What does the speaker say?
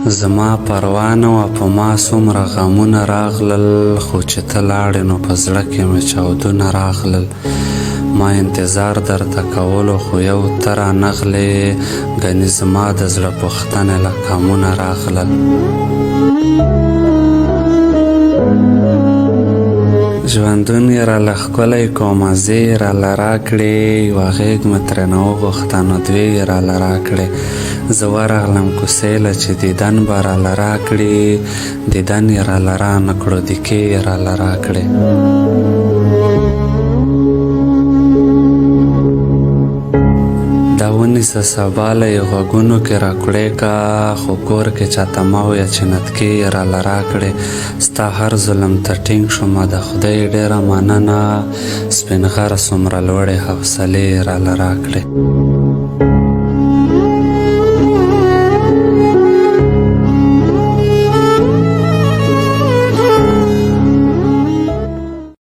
زما پروا نه وه په ما څومره غمونه راغلل، خو چې ته لاړې نو په زړه کې مې چاودونه راغلل. ما انتظار درته کولو خو یو ته رانغلې، ګنې زما د زړه پوښتنې له کمونه راغلل. ژوندون یې راله ښکلی کو، مزې یې راله راکړې، یوه غېږ مې ترېنه وغوښته نو دوې یې راله راکړې. زه ورغلم کوڅې له چې دیدن به راله راکړي، دیدن یې راله رانه کړو، دیکې یې راله راکړې. دا ونیسه سبا له یې غوږونو کې راکړې که، خو کور کې چاته مه وایه چې نتکې یې راله راکړې. ستا هر ظلم ته ټینګ شومه، د خدای ډېره مننه، سپین غره څومره لوړې حوصلې یې راله راکړې.